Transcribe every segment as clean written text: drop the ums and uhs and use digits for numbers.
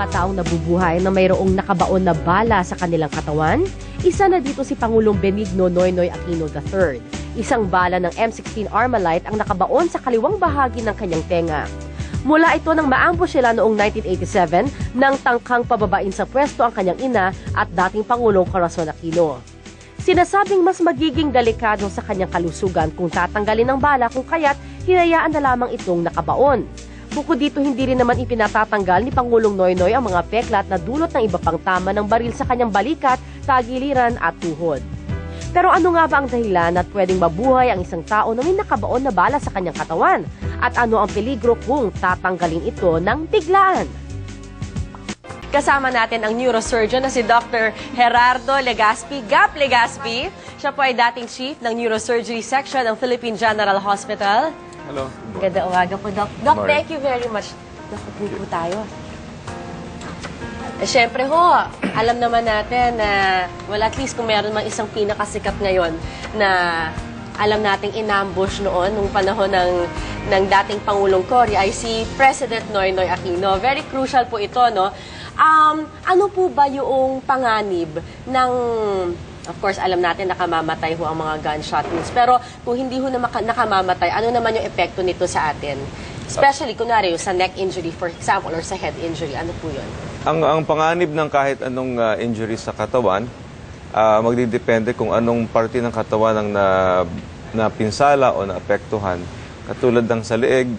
taong nabubuhay na mayroong nakabaon na bala sa kanilang katawan. Isa na dito si Pangulong Benigno Noynoy Aquino III. Isang bala ng M16 Armalite ang nakabaon sa kaliwang bahagi ng kanyang tenga. Mula ito nang maambush sila noong 1987 nang tangkang pababain sa pwesto ang kanyang ina at dating Pangulong Corazon Aquino. Sinasabing mas magiging delikado sa kanyang kalusugan kung tatanggalin ng bala kung kaya't hinayaan na lamang itong nakabaon. Bukod dito, hindi rin naman ipinatatanggal ni Pangulong Noynoy ang mga peklat na dulot ng iba pang tama ng baril sa kanyang balikat, tagiliran at tuhod. Pero ano nga ba ang dahilan at pwedeng mabuhay ang isang tao na may nakabaon na bala sa kanyang katawan? At ano ang peligro kung tatanggalin ito ng biglaan? Kasama natin ang neurosurgeon na si Dr. Gerardo Legaspi. Gap Legaspi, siya po ay dating chief ng neurosurgery section ng Philippine General Hospital. Hello. Ganda umaga po, Doc. Doc, thank you very much. Nakupo po tayo. Siyempre ho, alam naman natin na, well, at least kung meron mang isang pinakasikat ngayon na alam nating inambush noon, nung panahon ng dating Pangulong Cory, ay si President Noynoy Aquino. Very crucial po ito, no? Ano po ba yung panganib ng... Of course, alam natin nakamamatay ho ang mga gunshot wounds. Pero kung hindi ho na nakamamatay, ano naman yung epekto nito sa atin? Especially, kunwari, sa neck injury, for example, or sa head injury. Ano po yun? Ang panganib ng kahit anong injury sa katawan, magdidepende kung anong parte ng katawan ang napinsala o naapektuhan. Katulad ng sa leeg,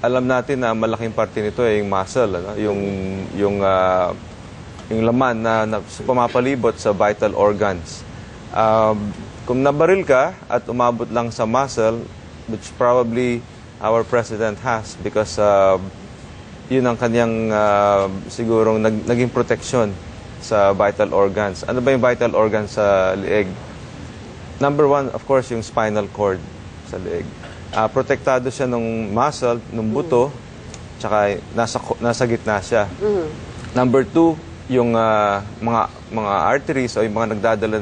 alam natin na malaking parte nito ay yung muscle, ano? Yung laman na pumapalibot sa vital organs. Kung nabaril ka at umabot lang sa muscle, which probably our president has because yun ang kanyang sigurong naging protection sa vital organs. Ano ba yung vital organs sa leeg? Number one, of course, yung spinal cord sa leeg. Protektado siya ng muscle, ng buto, tsaka nasa gitna siya. Number two, yung mga arteries o yung mga nagdadala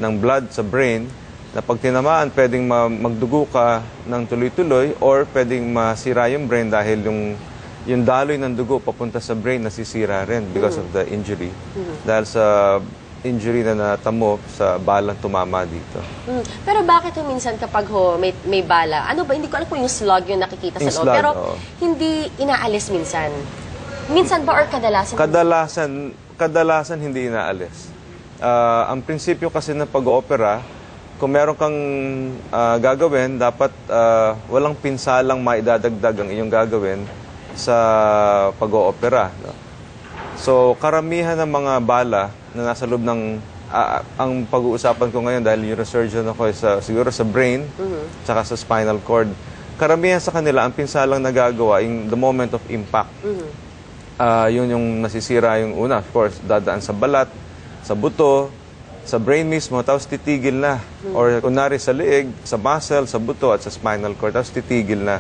ng blood sa brain na pag tinamaan, pwedeng magdugo ka ng tuloy-tuloy or pwedeng masira yung brain dahil yung daloy ng dugo papunta sa brain nasisira rin because of the injury. Dahil sa injury na natamo sa balang tumama dito. Pero bakit minsan kapag may bala, ano ba, hindi ko alam kung yung slug yung nakikita sa loob, pero hindi inaalis minsan? Minsan ba or kadalasan? Kadalasan hindi inaalis. Ang prinsipyo kasi ng pag-oopera, kung meron kang gagawin, dapat walang pinsalang maidadagdag ang iyong gagawin sa pag-oopera. No? So, karamihan ng mga bala na nasa loob ng... ang pag-uusapan ko ngayon dahil neurosurgeon ako siguro sa brain, tsaka sa spinal cord. Karamihan sa kanila, ang pinsalang nagagawa in the moment of impact. Yun yung nasisira yung una. Of course, dadaan sa balat, sa buto, sa brain mismo, tapos titigil na. Or kunwari sa leeg, sa muscle, sa buto at sa spinal cord, tapos titigil na.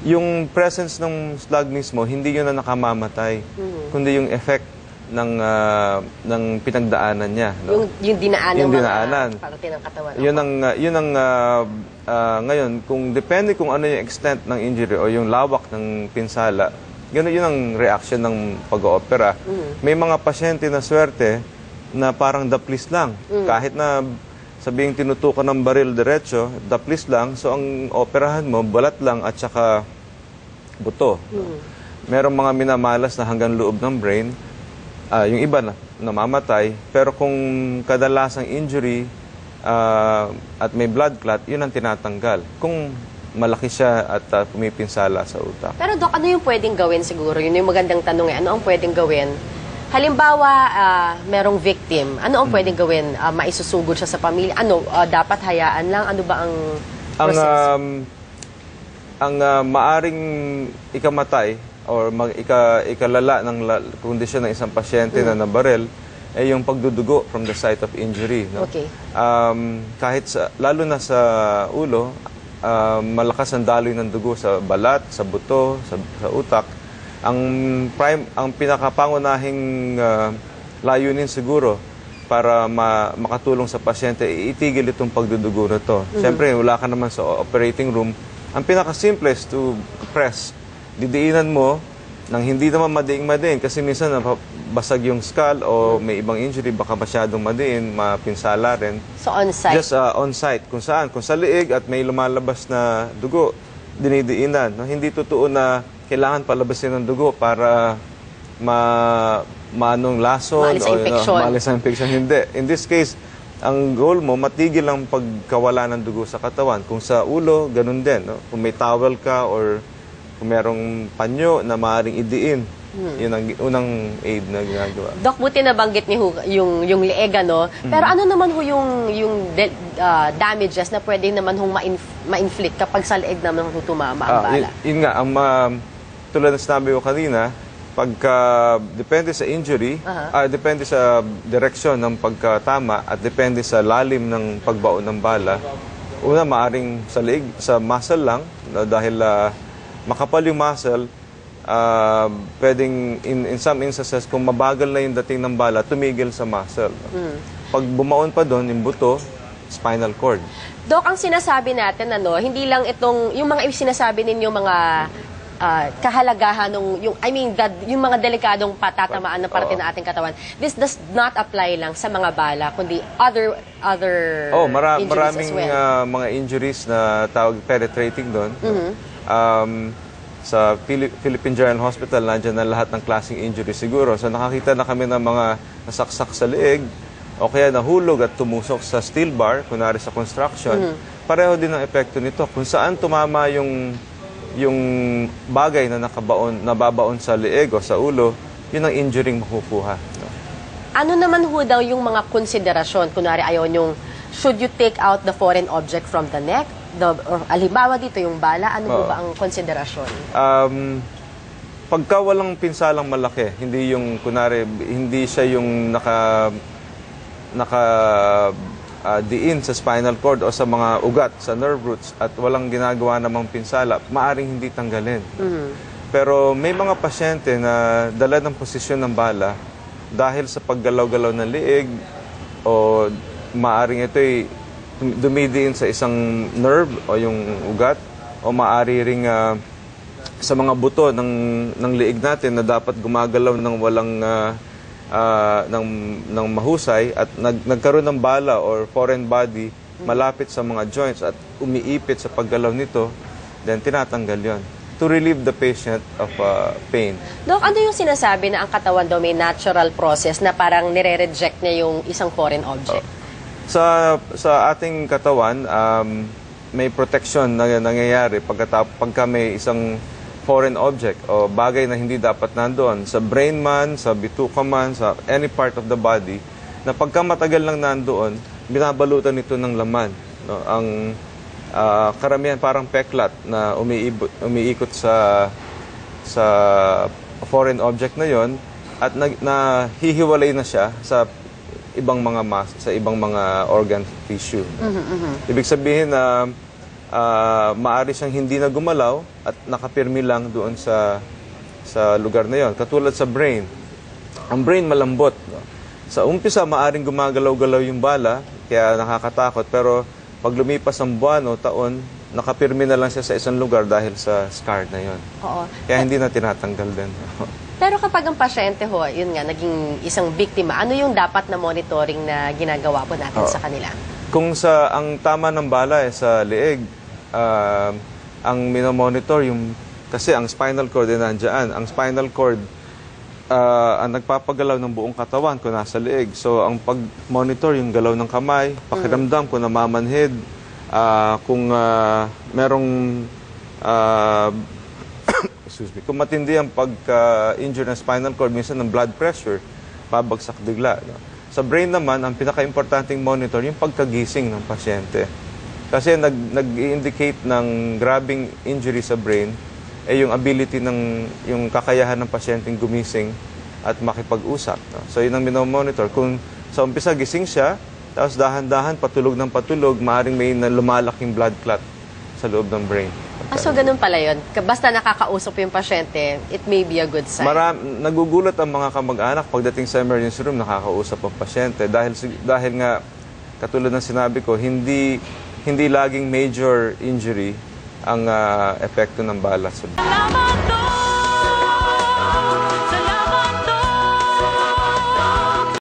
Yung presence ng slug mismo, hindi yun na nakamamatay, kundi yung effect ng pinagdaanan niya. No? Yung dinaanan. Yung dinaanan. Parte ng katawan. Yun ang ngayon, kung depende kung ano yung extent ng injury o yung lawak ng pinsala, yun ang reaction ng pag-oopera. May mga pasyente na swerte na parang daplis lang. Kahit na sabihing tinutukan ng baril diretso, daplis lang. So ang operahan mo, balat lang at saka buto. Merong mga minamalas na hanggang loob ng brain. Yung iba na namamatay. Pero kung kadalasang injury at may blood clot, yun ang tinatanggal. Kung malaki siya at pumipinsala sa utak. Pero Doc, ano yung pwedeng gawin siguro? Yun yung magandang tanong eh. Ano ang pwedeng gawin? Halimbawa, merong victim. Ano ang pwedeng gawin? Maisusugod siya sa pamilya? Ano, dapat hayaan lang? Ano ba ang process? Ang maaring ikamatay or ikalala ng kondisyon ng isang pasyente na nabaril ay yung pagdudugo from the site of injury. No? Okay. Lalo na sa ulo, malakas ang daloy ng dugo sa balat, sa buto, sa utak. Ang pinakapangunahing layunin siguro para makatulong sa pasyente, itigil itong pagdudugo na to. Siyempre, wala ka naman sa operating room. Ang pinakasimple is to press. Didiinan mo nang hindi naman madiin kasi minsan basag yung skull o may ibang injury, baka masyadong madiin, mapinsala rin. So on-site? Just on-site. Kung saan? Kung sa liig at may lumalabas na dugo, dinidiinan. No? Hindi totoo na kailangan palabasin ng dugo para maanong lason maalis ang infeksyon. Maalis ang infeksyon. Hindi. In this case, ang goal mo, matigil ang pagkawala ng dugo sa katawan. Kung sa ulo, ganun din. No? Kung may towel ka or kung merong panyo na maaaring idiin, yun ang unang aid na ginagawa. Dok, buti nabanggit niyo yung leeg, ano? Pero ano naman ho damages na pwede naman hong ma-inflict kapag sa leeg naman ho tumama ang bala? Yun nga, tulad na sinabi ko kanina, pagka depende sa injury, depende sa direksyon ng pagkatama at depende sa lalim ng pagbaon ng bala. Una, maaring sa leeg, sa muscle lang, dahil makapal yung muscle, pwedeng in some instances, kung mabagal na yung dating ng bala, tumigil sa muscle. Pag bumaon pa doon, yung buto, spinal cord. Dok, ang sinasabi natin, hindi lang itong, yung mga sinasabi ninyo mga kahalagahan yung mga delikadong patatamaan ng parte ng ating katawan. This does not apply lang sa mga bala, kundi other injuries maraming as well. Mga injuries na tawag penetrating doon. Sa Philippine General Hospital, nandiyan na lahat ng klaseng injury siguro. So nakakita na kami ng mga nasaksak sa leeg o kaya nahulog at tumusok sa steel bar, kunwari sa construction. Pareho din ang epekto nito. Kung saan tumama yung bagay na nababaon sa leeg o sa ulo, yun ang injury makukuha. No? Ano naman ho daw yung mga konsiderasyon? Kunwari ayaw yung, should you take out the foreign object from the neck? Halimbawa dito yung bala, ano ho ba ang konsiderasyon? Pagka walang pinsalang malaki, hindi yung, kunwari, hindi siya yung diin sa spinal cord o sa mga ugat, sa nerve roots, at walang ginagawa namang pinsala, maaring hindi tanggalin. Pero may mga pasyente na dala ng posisyon ng bala dahil sa paggalaw-galaw ng liig o maaring ito'y dumidiin sa isang nerve o yung ugat o maari ring sa mga buto ng liig natin na dapat gumagalaw ng walang ng mahusay at nagkaroon ng bala or foreign body malapit sa mga joints at umiipit sa paggalaw nito, then tinatanggal yon to relieve the patient of pain. Dok, ano yung sinasabi na ang katawan daw may natural process na parang nire-reject niya yung isang foreign object? Sa ating katawan, may protection na nangyayari pagka may isang foreign object o bagay na hindi dapat nandoon sa brain man, sa bituka man, sa any part of the body, na pagka matagal lang nandoon, binabalutan nito ng laman. No? Ang karamihan parang peklat na umiikot sa foreign object na yon at nahihiwalay na siya sa ibang mga organ tissue. Ibig sabihin na maaari siyang hindi na gumalaw at nakapirmi lang doon sa lugar na yon. Katulad sa brain. Ang brain malambot. No? Sa umpisa, maaring gumagalaw-galaw yung bala, kaya nakakatakot. Pero pag lumipas ang buwan o taon, nakapirmi na lang siya sa isang lugar dahil sa scar na yon. Oo. Kaya hindi na tinatanggal din. Pero kapag ang pasyente ho, yun nga, naging isang biktima, ano yung dapat na monitoring na ginagawa po natin sa kanila? Kung ang tama ng bala sa leeg, ang minomonitor kasi ang spinal cord ay nandiyan. Ang spinal cord ang nagpapagalaw ng buong katawan kung nasa leeg. So ang pag-monitor yung galaw ng kamay, pakiramdam kung namamanhid, kung merong kung matindi ang pagka-injure ng spinal cord, minsan ng blood pressure, pabagsak bigla. No? Sa brain naman, ang pinaka-importanting monitor, yung pagkagising ng pasyente. Kasi nag-indicate ng grabing injury sa brain, yung ability yung kakayahan ng pasyenteng gumising at makipag-usap. No? So yun ang minomonitor. Kung sa umpisa gising siya, tapos dahan-dahan, patulog ng patulog, maaaring may lumalaking blood clot sa loob ng brain. So ganun pala yun. Basta nakakausap yung pasyente, it may be a good sign. Nagugulat ang mga kamag-anak pagdating sa emergency room, nakakausap ang pasyente. Dahil nga, katulad ng sinabi ko, hindi laging major injury ang epekto ng bala sa